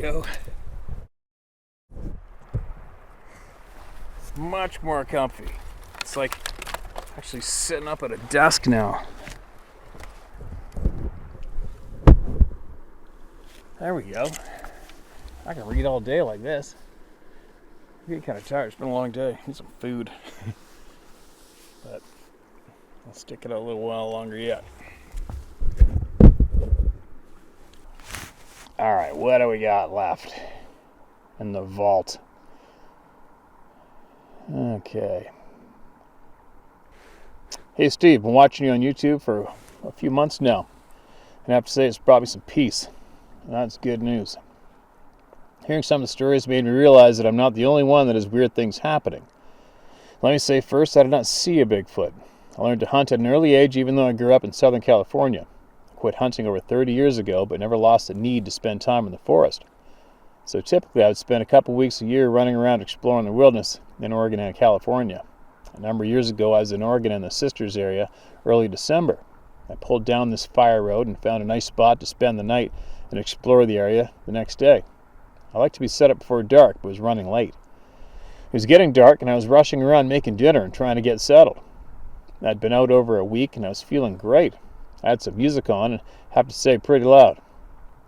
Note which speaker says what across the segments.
Speaker 1: go. It's much more comfy. It's like actually sitting up at a desk now. There we go. I can read all day like this. I'm getting kind of tired. It's been a long day. Need some food. But I'll stick it out a little while longer yet. Alright, what do we got left in the vault? Okay. Hey Steve, been watching you on YouTube for a few months now. And I have to say it's brought me some peace. And that's good news. Hearing some of the stories made me realize that I'm not the only one that has weird things happening. Let me say first, I did not see a Bigfoot. I learned to hunt at an early age even though I grew up in Southern California. I quit hunting over 30 years ago, but never lost the need to spend time in the forest. So typically I would spend a couple weeks a year running around exploring the wilderness in Oregon and California. A number of years ago I was in Oregon in the Sisters area early December. I pulled down this fire road and found a nice spot to spend the night and explore the area the next day. I like to be set up before dark, but was running late. It was getting dark and I was rushing around making dinner and trying to get settled. I'd been out over a week and I was feeling great. I had some music on and have to say pretty loud.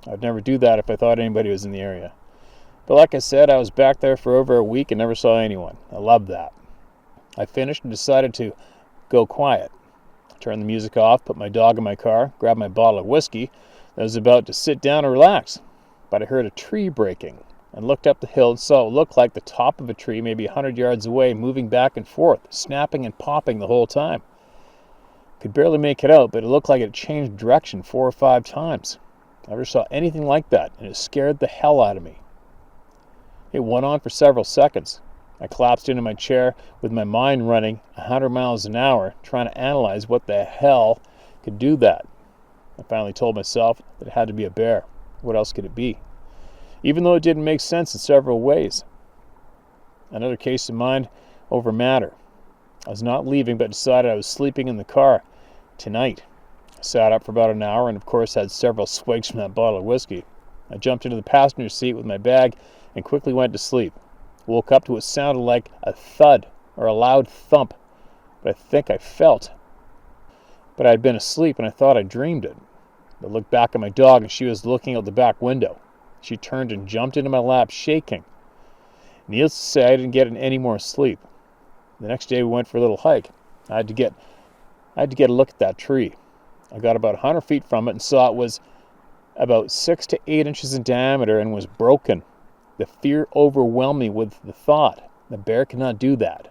Speaker 1: I'd never do that if I thought anybody was in the area. But like I said, I was back there for over a week and never saw anyone. I loved that. I finished and decided to go quiet. I turned the music off, put my dog in my car, grabbed my bottle of whiskey, and was about to sit down and relax. But I heard a tree breaking and looked up the hill and saw what looked like the top of a tree maybe 100 yards away moving back and forth, snapping and popping the whole time. Could barely make it out, but it looked like it changed direction 4 or 5 times. I never saw anything like that, and it scared the hell out of me. It went on for several seconds. I collapsed into my chair with my mind running 100 miles an hour, trying to analyze what the hell could do that. I finally told myself that it had to be a bear. What else could it be? Even though it didn't make sense in several ways. Another case of mind over matter. I was not leaving, but decided I was sleeping in the car tonight. I sat up for about an hour and of course had several swigs from that bottle of whiskey. I jumped into the passenger seat with my bag and quickly went to sleep. Woke up to what sounded like a thud or a loud thump, but I think I felt. But I had been asleep and I thought I dreamed it. I looked back at my dog and she was looking out the back window. She turned and jumped into my lap, shaking. Needless to say, I didn't get any more sleep. The next day we went for a little hike. I had to get a look at that tree. I got about 100 feet from it and saw it was about 6 to 8 inches in diameter and was broken. The fear overwhelmed me with the thought, the bear cannot do that.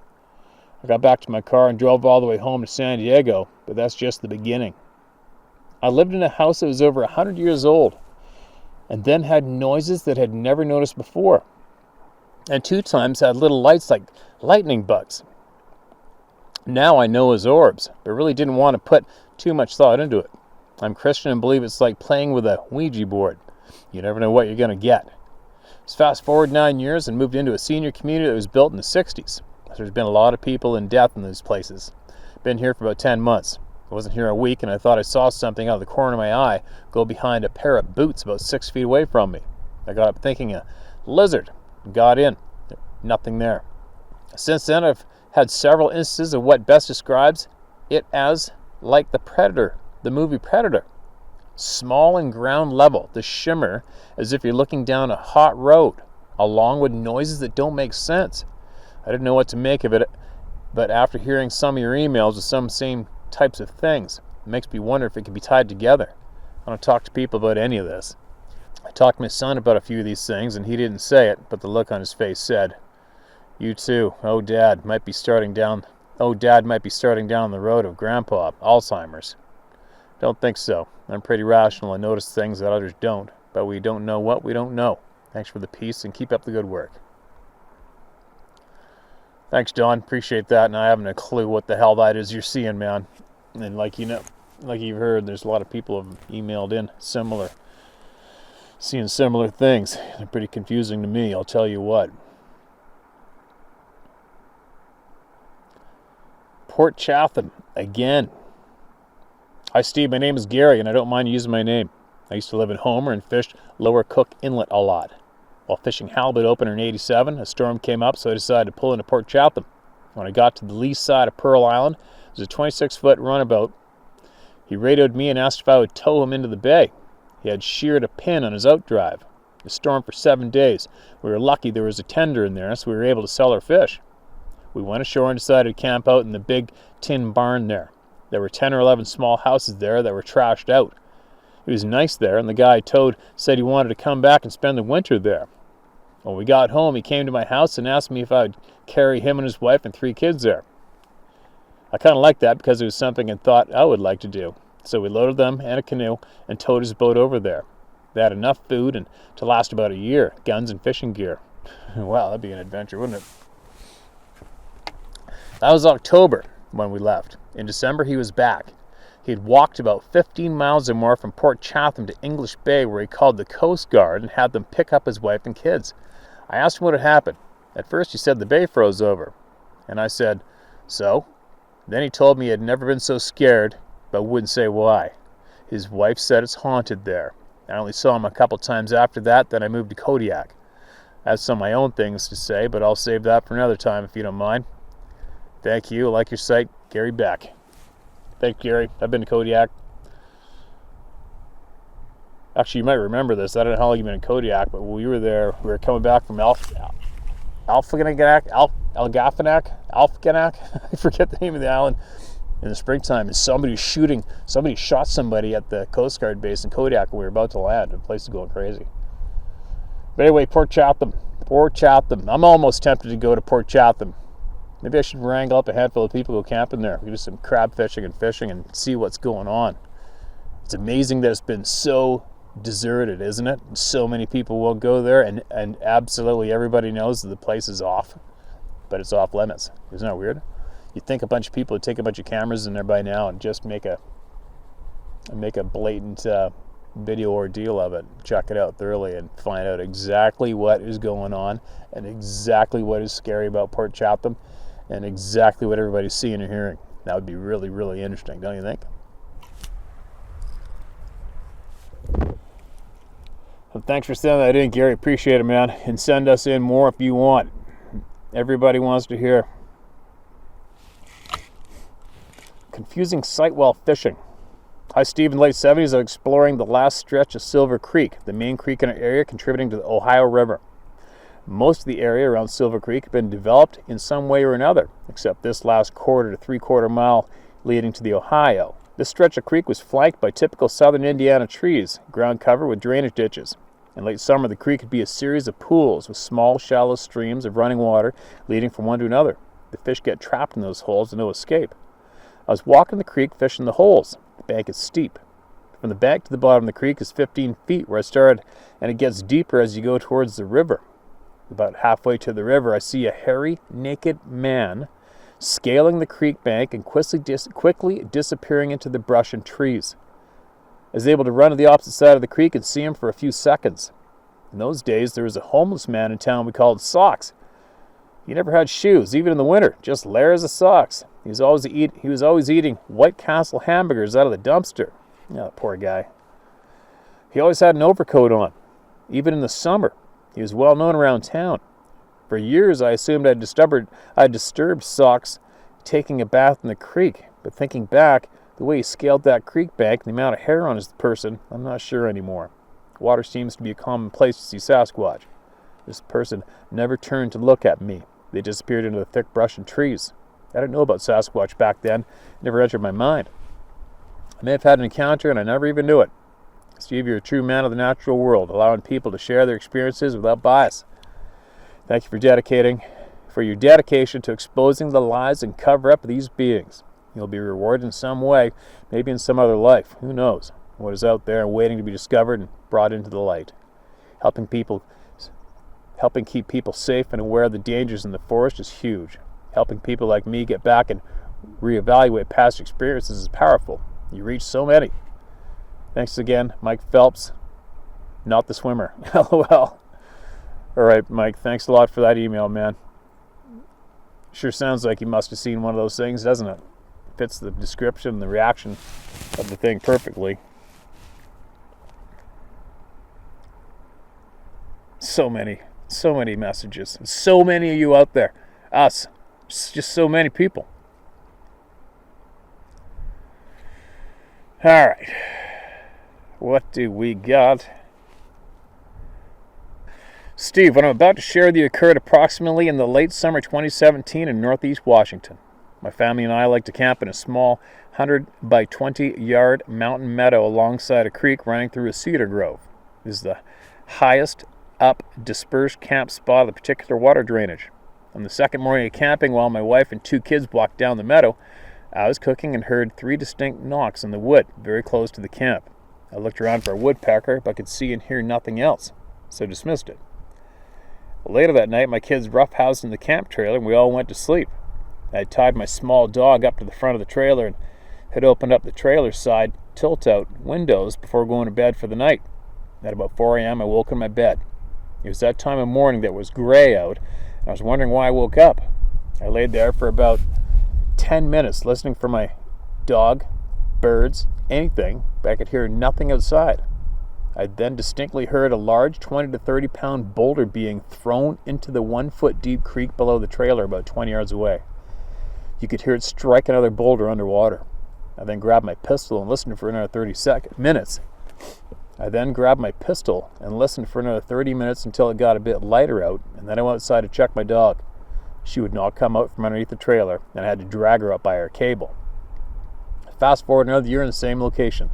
Speaker 1: I got back to my car and drove all the way home to San Diego, but that's just the beginning. I lived in a house that was over 100 years old and then had noises that I had never noticed before. And 2 times had little lights like lightning bugs. Now I know as orbs, but really didn't want to put too much thought into it. I'm Christian and believe it's like playing with a Ouija board. You never know what you're going to get. Let's fast forward 9 years and moved into a senior community that was built in the 60s. There's been a lot of people in death in these places. Been here for about 10 months. I wasn't here a week and I thought I saw something out of the corner of my eye go behind a pair of boots about 6 feet away from me. I got up thinking a lizard. Got in. Nothing there. Since then I've had several instances of what best describes it as like the Predator, the movie Predator. Small and ground level, the shimmer as if you're looking down a hot road, along with noises that don't make sense. I didn't know what to make of it, but after hearing some of your emails with some same types of things, it makes me wonder if it can be tied together. I don't talk to people about any of this. I talked to my son about a few of these things, and he didn't say it, but the look on his face said, "You too. Dad might be starting down the road of Grandpa, Alzheimer's." Don't think so. I'm pretty rational and notice things that others don't, but we don't know what we don't know. Thanks for the peace and keep up the good work. Thanks, Don. Appreciate that, and I haven't a clue what the hell that is you're seeing, man. And like you've heard, there's a lot of people have emailed in seeing similar things. They're pretty confusing to me, I'll tell you what. Port Chatham, again. Hi, Steve. My name is Gary, and I don't mind using my name. I used to live in Homer and fished Lower Cook Inlet a lot. While fishing halibut opener in 87, a storm came up, so I decided to pull into Port Chatham. When I got to the lee side of Pearl Island, it was a 26-foot runabout. He radioed me and asked if I would tow him into the bay. He had sheared a pin on his outdrive. It stormed for 7 days. We were lucky there was a tender in there, so we were able to sell our fish. We went ashore and decided to camp out in the big tin barn there. There were 10 or 11 small houses there that were trashed out. It was nice there, and the guy I towed said he wanted to come back and spend the winter there. When we got home, he came to my house and asked me if I would carry him and his wife and 3 kids there. I kind of liked that because it was something I thought I would like to do. So we loaded them and a canoe and towed his boat over there. They had enough food and to last about a year, guns and fishing gear. Wow, that'd be an adventure, wouldn't it? That was October when we left. In December, he was back. He had walked about 15 miles or more from Port Chatham to English Bay, where he called the Coast Guard and had them pick up his wife and kids. I asked him what had happened. At first, he said the bay froze over. And I said, so? Then he told me he had never been so scared, but wouldn't say why. His wife said it's haunted there. I only saw him a couple times after that, then I moved to Kodiak. I have some of my own things to say, but I'll save that for another time if you don't mind. Thank you. I like your site, Gary Beck. Thanks, Gary. I've been to Kodiak. Actually, you might remember this. I don't know how long you've been in Kodiak, but when we were there, we were coming back from Alfaganak. I forget the name of the island. In the springtime, and somebody shot somebody at the Coast Guard base in Kodiak when we were about to land. The place is going crazy. But anyway, Port Chatham. I'm almost tempted to go to Port Chatham. Maybe I should wrangle up a handful of people who go camping there. We do some crab fishing and see what's going on. It's amazing that it's been so deserted, isn't it? So many people won't go there, and absolutely everybody knows that the place is off, but it's off limits. Isn't that weird? You'd think a bunch of people would take a bunch of cameras in there by now and just make a blatant video ordeal of it, check it out thoroughly, and find out exactly what is going on and exactly what is scary about Port Chatham and exactly what everybody's seeing or hearing. That would be really, really interesting, don't you think? Well, thanks for sending that in, Gary. Appreciate it, man. And send us in more if you want. Everybody wants to hear. Confusing sight while fishing. Hi, Steve. In the late 70s, I was exploring the last stretch of Silver Creek, the main creek in our area contributing to the Ohio River. Most of the area around Silver Creek had been developed in some way or another, except this last quarter to three-quarter mile leading to the Ohio. This stretch of creek was flanked by typical southern Indiana trees, ground cover with drainage ditches. In late summer, the creek could be a series of pools with small, shallow streams of running water leading from one to another. The fish get trapped in those holes and no escape. I was walking the creek fishing the holes. The bank is steep. From the bank to the bottom of the creek is 15 feet where I started, and it gets deeper as you go towards the river. About halfway to the river, I see a hairy, naked man scaling the creek bank and quickly disappearing into the brush and trees. I was able to run to the opposite side of the creek and see him for a few seconds. In those days, there was a homeless man in town we called Socks. He never had shoes, even in the winter, just layers of socks. He was always eating White Castle hamburgers out of the dumpster. Oh, poor guy. He always had an overcoat on, even in the summer. He was well known around town. For years, I assumed I'd disturbed Socks taking a bath in the creek, but thinking back, the way he scaled that creek bank and the amount of hair on his person, I'm not sure anymore. Water seems to be a common place to see Sasquatch. This person never turned to look at me. They disappeared into the thick brush and trees. I didn't know about Sasquatch back then. It never entered my mind. I may have had an encounter and I never even knew it. Steve, you're a true man of the natural world, allowing people to share their experiences without bias. Thank you for your dedication to exposing the lies and cover-up of these beings. You'll be rewarded in some way, maybe in some other life. Who knows what is out there and waiting to be discovered and brought into the light. Helping keep people safe and aware of the dangers in the forest is huge. Helping people like me get back and reevaluate past experiences is powerful. You reach so many. Thanks again, Mike Phelps, not the swimmer. LOL. All right, Mike, thanks a lot for that email, man. Sure sounds like you must have seen one of those things, doesn't it? Fits the description and the reaction of the thing perfectly. So many messages. So many of you out there. Us. Just so many people. All right. What do we got? Steve, what I'm about to share with you occurred approximately in the late summer 2017 in Northeast Washington. My family and I like to camp in a small 100 by 20 yard mountain meadow alongside a creek running through a cedar grove. This is the highest up dispersed camp spot of the particular water drainage. On the second morning of camping, while my wife and 2 kids walked down the meadow, I was cooking and heard 3 distinct knocks in the wood very close to the camp. I looked around for a woodpecker, but could see and hear nothing else, so dismissed it. Later that night, my kids roughhoused in the camp trailer and we all went to sleep. I had tied my small dog up to the front of the trailer and had opened up the trailer side tilt-out windows before going to bed for the night. At about 4 a.m., I woke in my bed. It was that time of morning that it was gray out, and I was wondering why I woke up. I laid there for about 10 minutes listening for my dog, birds, anything, but I could hear nothing outside. I then distinctly heard a large 20 to 30 pound boulder being thrown into the 1 foot deep creek below the trailer about 20 yards away. You could hear it strike another boulder underwater. I then grabbed my pistol and listened for another 30 minutes. Until it got a bit lighter out, and then I went outside to check my dog. She would not come out from underneath the trailer, and I had to drag her up by her cable. Fast forward another year in the same location.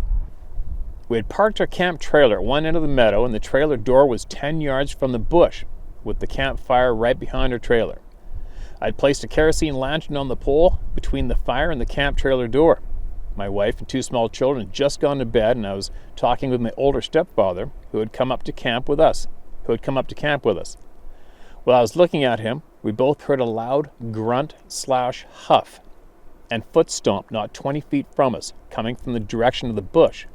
Speaker 1: We had parked our camp trailer at one end of the meadow, and the trailer door was 10 yards from the bush, with the campfire right behind our trailer. I'd placed a kerosene lantern on the pole between the fire and the camp trailer door. My wife and 2 small children had just gone to bed, and I was talking with my older stepfather, who had come up to camp with us. While I was looking at him, we both heard a loud grunt/huff and foot stomp not 20 feet from us, coming from the direction of the bush.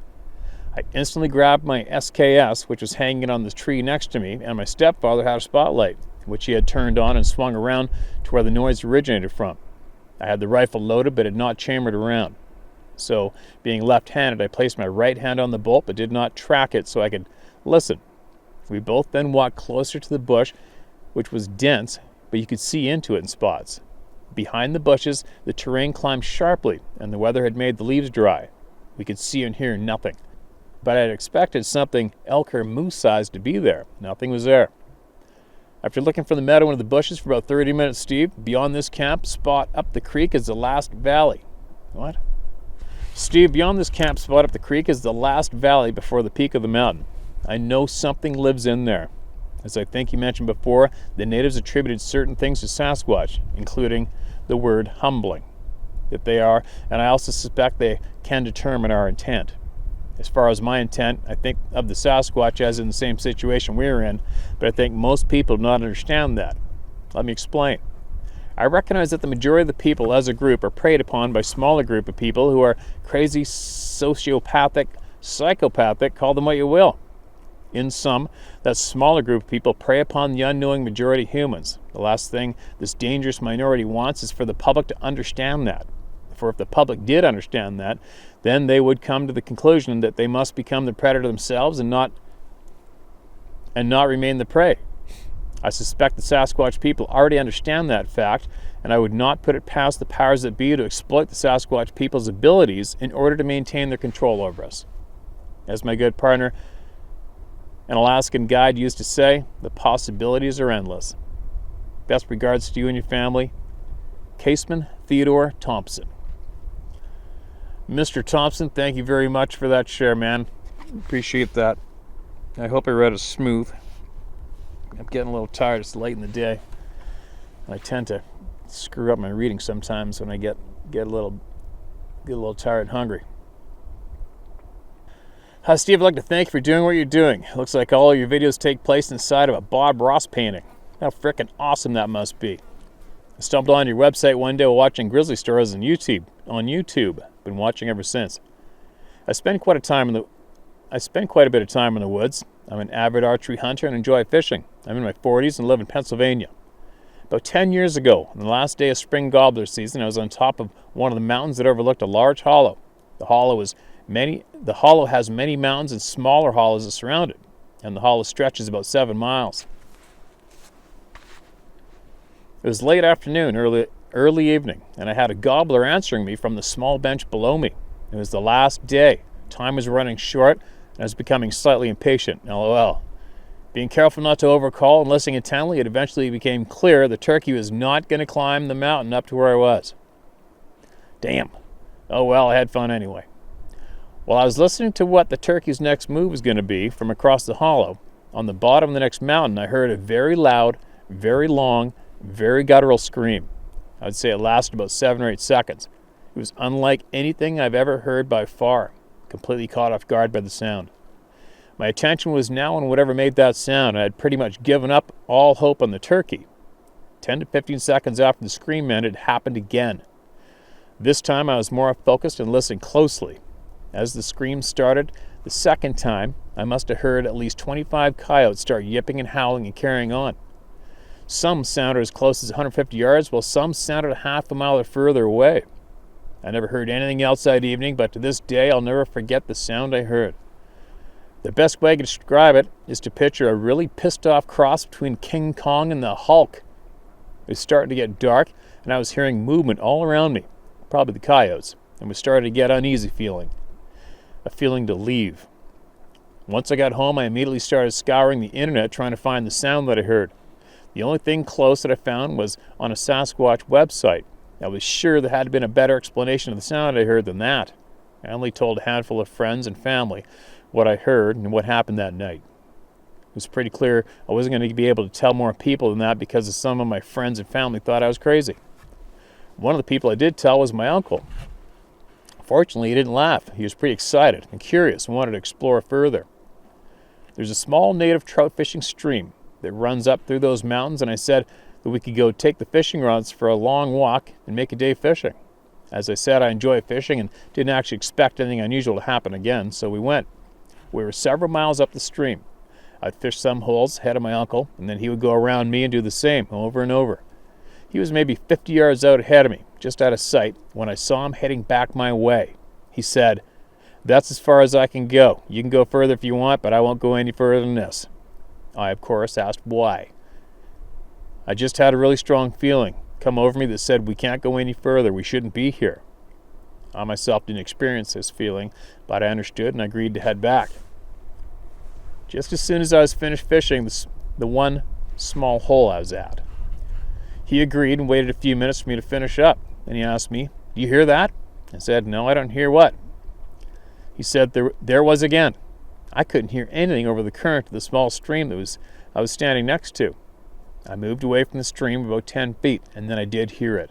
Speaker 1: I instantly grabbed my SKS, which was hanging on the tree next to me, and my stepfather had a spotlight, which he had turned on and swung around to where the noise originated from. I had the rifle loaded but had not chambered around. So, being left-handed, I placed my right hand on the bolt but did not track it so I could listen. We both then walked closer to the bush, which was dense, but you could see into it in spots. Behind the bushes, the terrain climbed sharply, and the weather had made the leaves dry. We could see and hear nothing. But I had expected something elk or moose-sized to be there. Nothing was there. After looking from the meadow into the bushes for about 30 minutes, Steve, beyond this camp spot up the creek is the last valley. What? Steve, beyond this camp spot up the creek is the last valley before the peak of the mountain. I know something lives in there. As I think you mentioned before, the natives attributed certain things to Sasquatch, including the word humbling, that they are, and I also suspect they can determine our intent. As far as my intent, I think of the Sasquatch as in the same situation we're in, but I think most people do not understand that. Let me explain. I recognize that the majority of the people as a group are preyed upon by a smaller group of people who are crazy, sociopathic, psychopathic, call them what you will. In sum, that smaller group of people prey upon the unknowing majority of humans. The last thing this dangerous minority wants is for the public to understand that. For if the public did understand that, then they would come to the conclusion that they must become the predator themselves and not remain the prey. I suspect the Sasquatch people already understand that fact, and I would not put it past the powers that be to exploit the Sasquatch people's abilities in order to maintain their control over us. As my good partner, an Alaskan guide, used to say, the possibilities are endless. Best regards to you and your family, Caseman Theodore Thompson. Mr. Thompson, thank you very much for that share, man. Appreciate that. I hope I read it smooth. I'm getting a little tired. It's late in the day. I tend to screw up my reading sometimes when I get a little tired and hungry. Hi, Steve. I'd like to thank you for doing what you're doing. It looks like all your videos take place inside of a Bob Ross painting. How frickin' awesome that must be. I stumbled on your website one day while watching grizzly stories on YouTube. Been watching ever since. I spend quite a bit of time in the woods. I'm an avid archery hunter and enjoy fishing. I'm in my 40s and live in Pennsylvania. About 10 years ago, on the last day of spring gobbler season, I was on top of one of the mountains that overlooked a large hollow. The hollow has many mountains and smaller hollows that surround it, and the hollow stretches about 7 miles. It was late afternoon, early evening, and I had a gobbler answering me from the small bench below me. It was the last day. Time was running short, and I was becoming slightly impatient. LOL. Being careful not to overcall and listening intently, it eventually became clear the turkey was not going to climb the mountain up to where I was. Damn. Oh well, I had fun anyway. While I was listening to what the turkey's next move was going to be from across the hollow, on the bottom of the next mountain I heard a very loud, very long, very guttural scream. I would say it lasted about 7 or 8 seconds. It was unlike anything I've ever heard by far, completely caught off guard by the sound. My attention was now on whatever made that sound. I had pretty much given up all hope on the turkey. 10 to 15 seconds after the scream ended, it happened again. This time I was more focused and listened closely. As the scream started the second time, I must have heard at least 25 coyotes start yipping and howling and carrying on. Some sounded as close as 150 yards, while some sounded a half a mile or further away. I never heard anything else that evening, but to this day I'll never forget the sound I heard. The best way to describe it is to picture a really pissed off cross between King Kong and the Hulk. It was starting to get dark, and I was hearing movement all around me, probably the coyotes, and was starting to get uneasy feeling. A feeling to leave. Once I got home, I immediately started scouring the internet trying to find the sound that I heard. The only thing close that I found was on a Sasquatch website. I was sure there had been a better explanation of the sound I heard than that. I only told a handful of friends and family what I heard and what happened that night. It was pretty clear I wasn't going to be able to tell more people than that because some of my friends and family thought I was crazy. One of the people I did tell was my uncle. Fortunately, he didn't laugh. He was pretty excited and curious and wanted to explore further. There's a small native trout fishing stream that runs up through those mountains, and I said that we could go take the fishing rods for a long walk and make a day fishing. As I said, I enjoy fishing and didn't actually expect anything unusual to happen again, so we went. We were several miles up the stream. I'd fish some holes ahead of my uncle, and then he would go around me and do the same over and over. He was maybe 50 yards out ahead of me, just out of sight, when I saw him heading back my way. He said, "That's as far as I can go. You can go further if you want, but I won't go any further than this." I, of course, asked why. I just had a really strong feeling come over me that said we can't go any further, we shouldn't be here. I myself didn't experience this feeling, but I understood and I agreed to head back. Just as soon as I was finished fishing the one small hole I was at, he agreed and waited a few minutes for me to finish up, and he asked me, "Do you hear that?" I said, "No, I don't hear what?" He said, there was again. I couldn't hear anything over the current of the small stream I was standing next to. I moved away from the stream about 10 feet, and then I did hear it.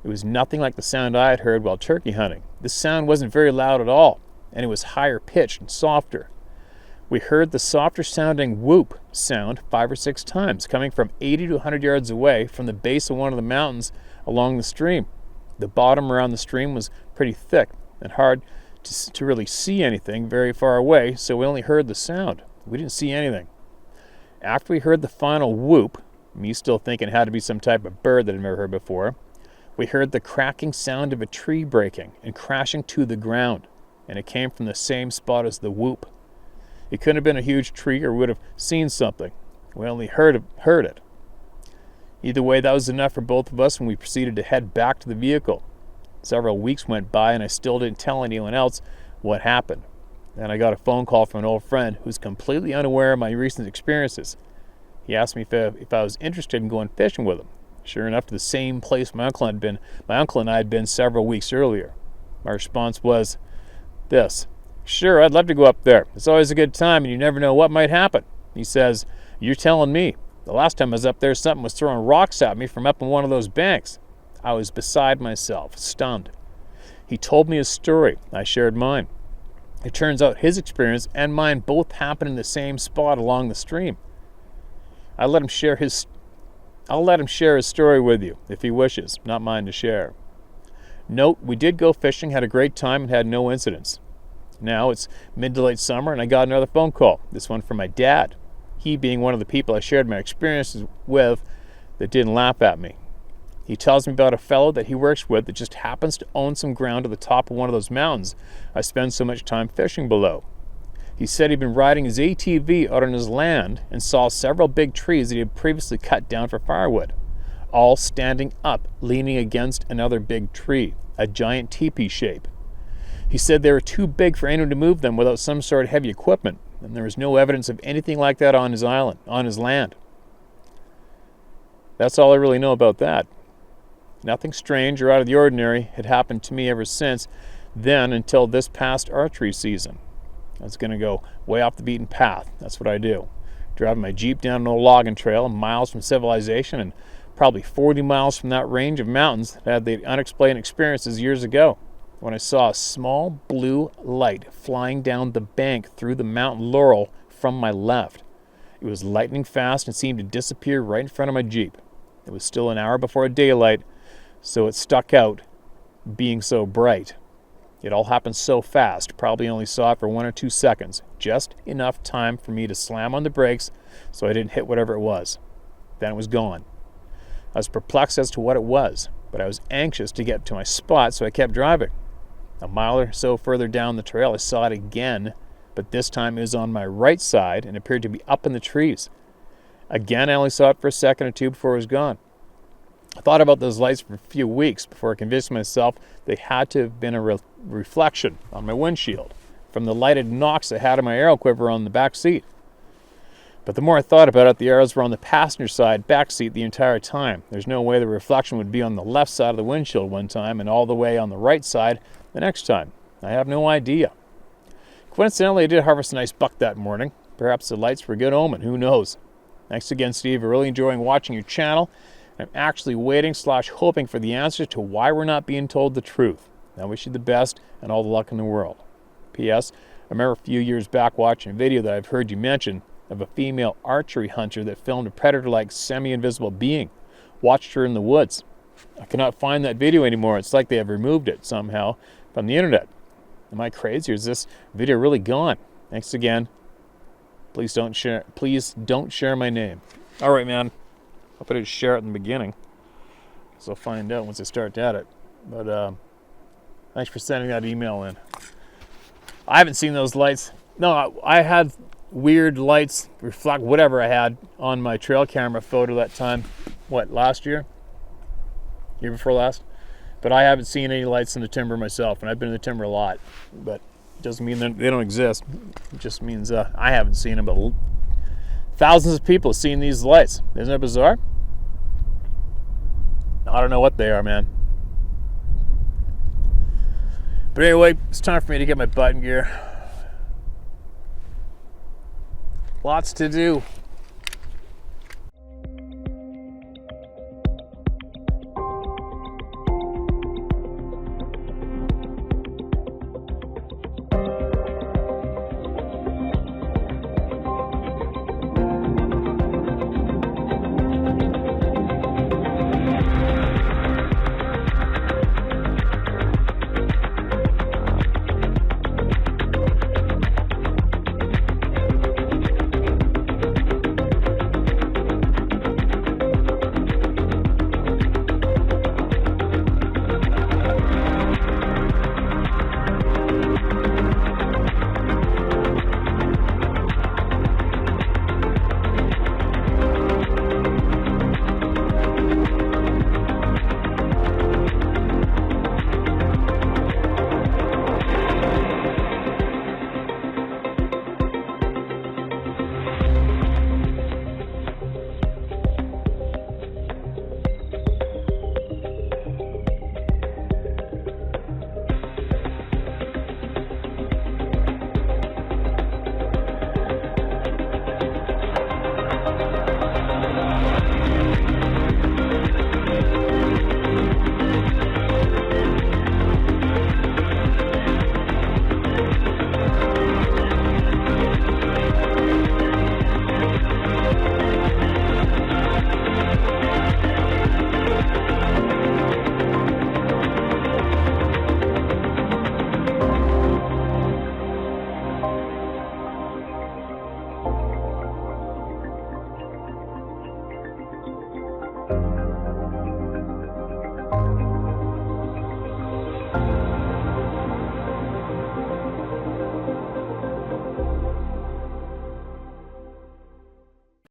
Speaker 1: It was nothing like the sound I had heard while turkey hunting. This sound wasn't very loud at all, and it was higher pitched and softer. We heard the softer sounding whoop sound 5 or 6 times, coming from 80 to 100 yards away from the base of one of the mountains along the stream. The bottom around the stream was pretty thick and hard to really see anything very far away, so we only heard the sound. We didn't see anything. After we heard the final whoop, me still thinking it had to be some type of bird that I'd never heard before, we heard the cracking sound of a tree breaking and crashing to the ground, and it came from the same spot as the whoop. It couldn't have been a huge tree or we would have seen something. We only heard it. Either way, that was enough for both of us, and we proceeded to head back to the vehicle. Several weeks went by, and I still didn't tell anyone else what happened. Then I got a phone call from an old friend who's completely unaware of my recent experiences. He asked me if I was interested in going fishing with him. Sure enough, to the same place my uncle and I had been several weeks earlier. My response was this: "Sure, I'd love to go up there. It's always a good time, and you never know what might happen." He says, "You're telling me. The last time I was up there, something was throwing rocks at me from up on one of those banks." I was beside myself, stunned. He told me his story. I shared mine. It turns out his experience and mine both happened in the same spot along the stream. I'll let him share his story with you if he wishes, not mine to share. Note, we did go fishing, had a great time, and had no incidents. Now it's mid to late summer, and I got another phone call, this one from my dad. He being one of the people I shared my experiences with that didn't laugh at me. He tells me about a fellow that he works with that just happens to own some ground at the top of one of those mountains I spend so much time fishing below. He said he'd been riding his ATV out on his land and saw several big trees that he had previously cut down for firewood. all standing up, leaning against another big tree, a giant teepee shape. He said they were too big for anyone to move them without some sort of heavy equipment, and there was no evidence of anything like that on his island, on his land. That's all I really know about that. Nothing strange or out of the ordinary had happened to me ever since then until this past archery season. I was going to go way off the beaten path. That's what I do. Driving my Jeep down an old logging trail, miles from civilization and probably 40 miles from that range of mountains that had the unexplained experiences years ago, when I saw a small blue light flying down the bank through the mountain laurel from my left. It was lightning fast and seemed to disappear right in front of my Jeep. It was still an hour before daylight, so it stuck out being so bright. It all happened so fast, probably only saw it for 1 or 2 seconds, just enough time for me to slam on the brakes so I didn't hit whatever it was. Then it was gone. I was perplexed as to what it was, but I was anxious to get to my spot, so I kept driving. A mile or so further down the trail, I saw it again, but this time it was on my right side and appeared to be up in the trees. Again, I only saw it for a second or two before it was gone. I thought about those lights for a few weeks before I convinced myself they had to have been a reflection on my windshield from the lighted nocks I had in my arrow quiver on the back seat. But the more I thought about it, the arrows were on the passenger side back seat the entire time. There's no way the reflection would be on the left side of the windshield one time and all the way on the right side the next time. I have no idea. Coincidentally, I did harvest a nice buck that morning. Perhaps the lights were a good omen. Who knows? Thanks again, Steve. I'm really enjoying watching your channel. I'm actually waiting/hoping for the answer to why we're not being told the truth. I wish you the best and all the luck in the world. P.S. I remember a few years back watching a video that I've heard you mention of a female archery hunter that filmed a predator-like semi-invisible being. Watched her in the woods. I cannot find that video anymore. It's like they have removed it somehow from the internet. Am I crazy or is this video really gone? Thanks again. Please don't share my name. All right, man. Hope I didn't share it in the beginning. So I'll find out once I start at it. But thanks for sending that email in. I haven't seen those lights. No, I had weird lights reflect whatever I had on my trail camera photo that time. What, last year? Year before last? But I haven't seen any lights in the timber myself, and I've been in the timber a lot. But it doesn't mean that they don't exist. It just means I haven't seen them, but thousands of people have seen these lights. Isn't that bizarre? I don't know what they are, man. But anyway, it's time for me to get my button gear. Lots to do.